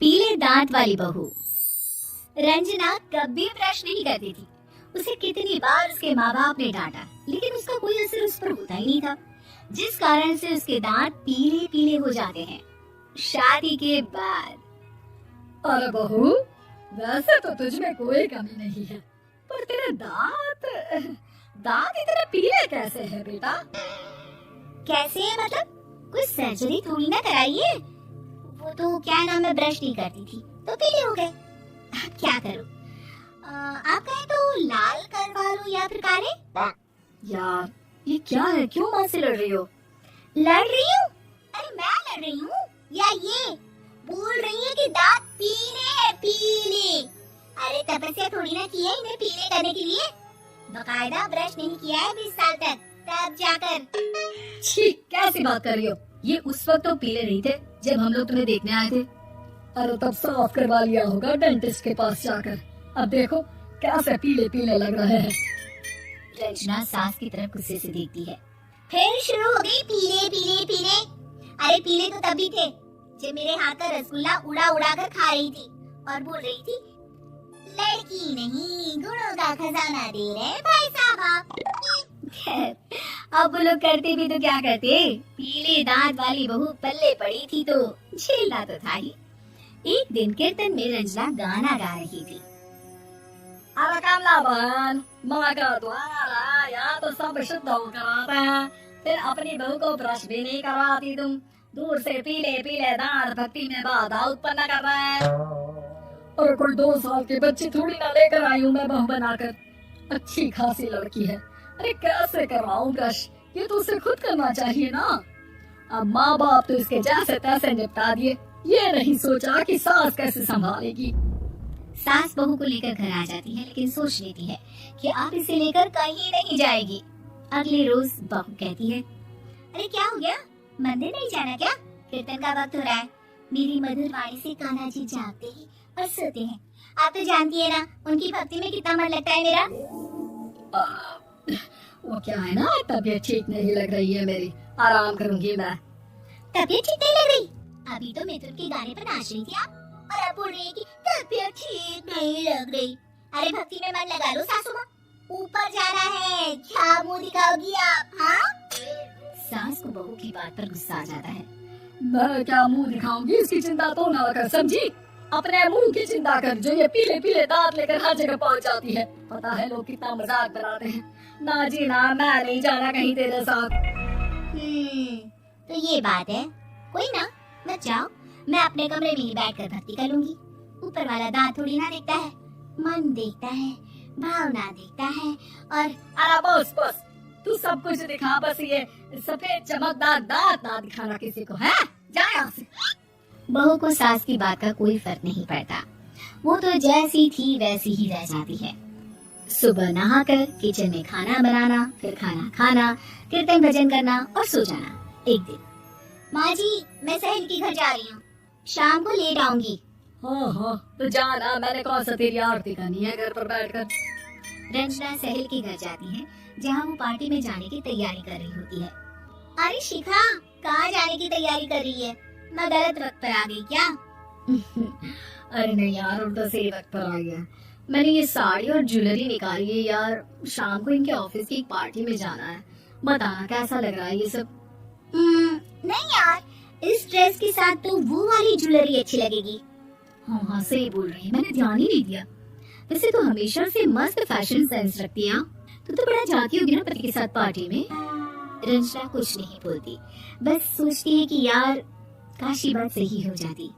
पीले दांत वाली बहू। रंजना कभी ब्रश नहीं करती थी। उसे कितनी बार उसके माँ बाप ने डांटा, लेकिन उसका कोई असर उस पर होता ही नहीं था, जिस कारण से उसके दांत पीले पीले हो जाते हैं। शादी के बाद। अरे बहू, वैसे तो तुझ में कोई कमी नहीं है, पर तेरे दांत इतने पीले कैसे हैं बेटा? कैसे है मतलब? कुछ सर्जरी थोड़ी ना कराई है। वो तो क्या नाम है, ब्रश नहीं करती थी तो पीले हो गए। क्या करूं? आप कहें तो लाल करवा लूं या फिर काले? यार ये क्या है, क्यों माँ से लड़ रही हो? लड़ रही हूँ? अरे मैं लड़ रही हूँ या ये बोल रही है कि दांत पीले हैं, पीले। अरे तपस्या थोड़ी ना की है इन्हें पीले करने के लिए। बकायदा ब्रश नहीं किया है 20 साल तक, तब जाकर। छी, कैसी बात कर रही हो? ये उस वक्त तो पीले नहीं थे जब हम लोग तुम्हें देखने आए थे। अरे तब साफ करवा लिया होगा डेंटिस्ट के पास जाकर। अब देखो कैसे पीले पीले लग रहे हैं। रंजना सास की तरफ गुस्से से देखती है। फिर शुरू हो गई पीले पीले पीले। अरे पीले तो तभी थे जब मेरे हाथ का रसगुल्ला उड़ा उड़ा कर खा रही थी और बोल रही थी, लड़की नहीं गुणों का खजाना दे रहे भाई साहब। अब वो लोग करते भी तो क्या करते, पीले दांत वाली बहू पल्ले पड़ी थी तो झेलना तो था ही। एक दिन कीर्तन में रंजना गाना गा रही थी। अरे कमला बहन, माँ का द्वार आया तो सब शुद्ध होकर आता है, फिर अपनी बहू को ब्रश भी नहीं करवाती तुम। दूर से पीले पीले दांत भक्ति में बाधा उत्पन्न कर रहा है। और कोई 2 साल के बच्ची थोड़ी ना लेकर आई हूँ मैं बहू बनाकर। अच्छी खासी लड़की है, अरे कैसे करवाऊं ब्रश? ये तो उसे खुद करना चाहिए ना। अब माँ बाप तो इसके जैसे तैसे निपटा दिए, ये नहीं सोचा कि सास कैसे संभालेगी। सास बहू को लेकर घर आ जाती है, लेकिन सोच लेती है कि अब इसे लेकर कहीं नहीं जाएगी। अगले रोज बहू कहती है, अरे क्या हो गया, मंदिर नहीं जाना क्या? कीर्तन का वक्त हो रहा है। मेरी मधुर वाणी से कान्हा जी जागते हैं और सोते हैं। आप तो जानती है ना उनकी भक्ति में कितना मन लगता है मेरा। वो क्या है ना, तबीयत ठीक नहीं लग रही है मेरी, आराम करूंगी मैं। तबीयत ठीक नहीं लग रही? अभी तो मिथुन के गाने पर नाच रही थी आप, और अब बोल रही है कि तबीयत ठीक नहीं लग रही। अरे भक्ति में मन लगा लो सासू माँ, ऊपर जाना है, क्या मुंह दिखाओगी आप? हाँ? सास को बहू की बात पर गुस्सा आ जाता है। मैं क्या मुंह दिखाऊंगी, इसकी चिंता तो ना कर, समझी? अपने मुंह की चिंता कर, जो ये पीले पीले दांत लेकर हर जगह पहुंच जाती है। पता है लोग कितना मजाक बनाते हैं। ना जी ना, मैं नहीं जाना कहीं तेरे साथ। तो ये बात है, कोई ना, मत जाओ, मैं अपने कमरे में ही बैठकर भक्ति कर लूंगी। ऊपर वाला दांत थोड़ी ना देखता है, मन देखता है, भावना देखता है। और अरे बस बस, तू सब कुछ दिखा, बस ये सफेद चमकदार दांत ना दिखाना किसी को, है? जा यहाँ से। बहू को सास की बात का कोई फर्क नहीं पड़ता, वो तो जैसी थी वैसी ही रह जाती है। सुबह नहाकर किचन में खाना बनाना, फिर खाना खाना, कीर्तन भजन करना और सो जाना। एक दिन, माँ जी मैं सहेली के घर जा रही हूँ, शाम को लेट आऊंगी। हाँ, तो जाना, मैंने कौन सा तेरी आरती करनी है घर पर बैठकर। रंजना सहेली के घर जाती है, जहाँ वो पार्टी में जाने की तैयारी कर रही होती है। अरे शिखा, कहाँ जाने की तैयारी कर रही है? मैं गलत वक्त पर आ गई क्या? अरे नहीं यार, उल्टा सही वक्त पर आ गया। मैंने ये साड़ी और ज्वेलरी निकाली है यार, शाम को इनके ऑफिस की एक पार्टी में जाना है। बताना कैसा लग रहा है ये सब? नहीं यार, इस ड्रेस के साथ तो वो वाली ज्वेलरी अच्छी लगेगी। हाँ सही बोल रही है, मैंने ध्यान ही नहीं दिया। वैसे तो हमेशा से मस्त फैशन सेंस रखती है। तो बड़ा जाती होगी ना पति के साथ पार्टी में। रंजना कुछ नहीं बोलती, बस सोचती है कि यार काश ये बात सही हो जाती,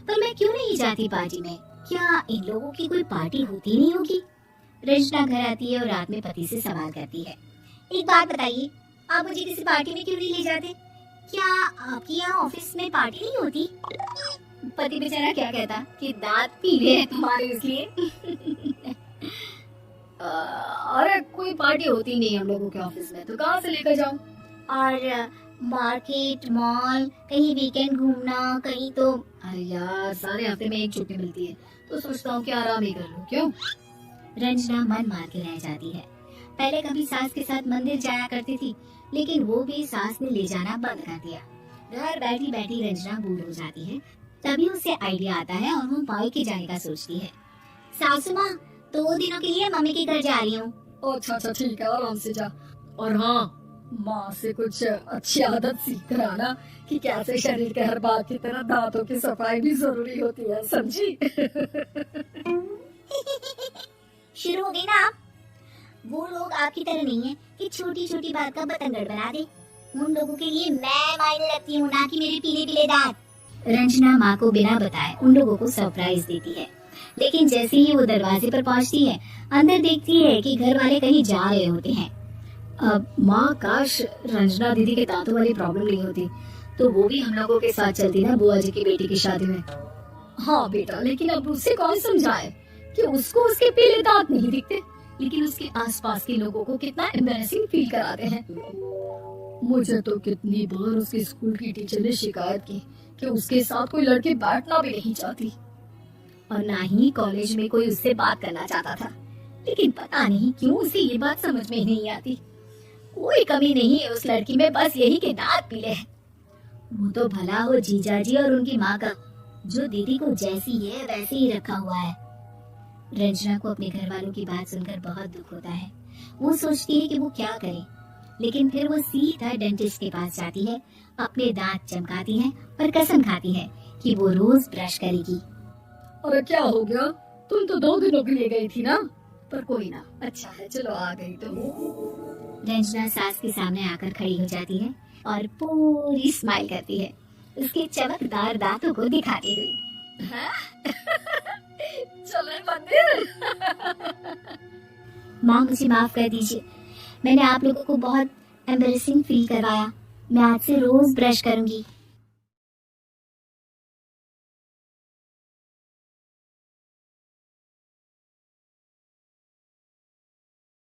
पर मैं क्यों नहीं जाती पार्टी में? क्या इन लोगों की कोई पार्टी होती नहीं होगी? रंजना घर आती है और रात में पति से सवाल करती है, एक बात बताइए, आप मुझे किसी पार्टी में क्यों नहीं ले जाते? क्या आपके यहाँ ऑफिस में पार्टी नहीं होती? पति बेचारा क्या कहता कि दांत पीले हैं तुम्हारे इसलिए। अरे कोई पार्टी होती नहीं हम लोगों के ऑफिस में, तो कहाँ से लेकर जाऊँ? और मार्केट, मॉल, कहीं वीकेंड घूमना, कहीं तो। अरे यार सारे हफ्ते में एक छुट्टी मिलती है, तो सोचता हूँ कि आराम ही कर लूँ। क्यों? रंजना मन मार के रह जाती है। पहले कभी सास के साथ मंदिर जाया करती थी, लेकिन वो भी सास ने ले जाना बंद कर दिया। घर बैठी बैठी रंजना बोर हो जाती है। तभी उसे आइडिया आता है और वो मायके जाने का सोचती है। सासू माँ, 2 दिनों के लिए मम्मी के घर जा रही हूँ। अच्छा अच्छा ठीक है, आराम से जा। और हाँ, माँ से कुछ अच्छी आदत सीख कर आना कि कैसे शरीर के हर बात की तरह दांतों की सफाई भी जरूरी होती है, समझी? शुरू हो गई ना आप? वो लोग आपकी तरह नहीं है कि छोटी छोटी बात का बतंगड़ बना दे। उन लोगों के लिए मैं मायने रखती हूँ, ना कि मेरे पीले पीले दांत। रंजना माँ को बिना बताए उन लोगों को सरप्राइज देती है, लेकिन जैसे ही वो दरवाजे पर पहुंचती है, अंदर देखती है कि घर वाले कहीं जा रहे होते हैं। अब माँ, काश रंजना दीदी के दांतों वाली प्रॉब्लम नहीं होती तो वो भी हम लोगों के साथ चलती ना बुआ जी की बेटी की शादी में। हाँ बेटा, लेकिन अब उसे कौन समझाए कि उसको उसके पीले दांत नहीं दिखते, लेकिन उसके आसपास के लोगों को कितना एम्बैरेसिंग फील कराते हैं। मुझे तो कितनी बार उसके स्कूल की टीचर ने शिकायत की कि उसके साथ कोई लड़की बैठना भी नहीं चाहती, और ना ही कॉलेज में कोई उससे बात करना चाहता था। लेकिन पता नहीं क्यों उसे ये बात समझ में ही नहीं आती। कोई कमी नहीं है उस लड़की में, बस यही के दांत पीले हैं। वो तो भला हो जीजाजी और उनकी माँ का, जो दीदी को जैसी है वैसे ही रखा हुआ है। रंजना को अपने घर वालों की बात सुनकर बहुत दुख होता है। वो सोचती है कि वो क्या करे, लेकिन फिर वो सीधा डेंटिस्ट के पास जाती है, अपने दांत चमकाती है और कसम खाती है कि वो रोज ब्रश करेगी। अरे क्या हो गया? तुम तो 2 दिनों के लिए गई थी ना। पर कोई ना, अच्छा है, चलो आ गई तो। रंजना सास के सामने आकर खड़ी हो जाती है और पूरी स्माइल करती है, उसके चमकदार दांतों को दिखाती हुई। चले मंदिर। माँ, मुझे माफ कर दीजिए, मैंने आप लोगों को बहुत एम्बैरेसिंग फील करवाया। मैं आज से रोज ब्रश करूंगी।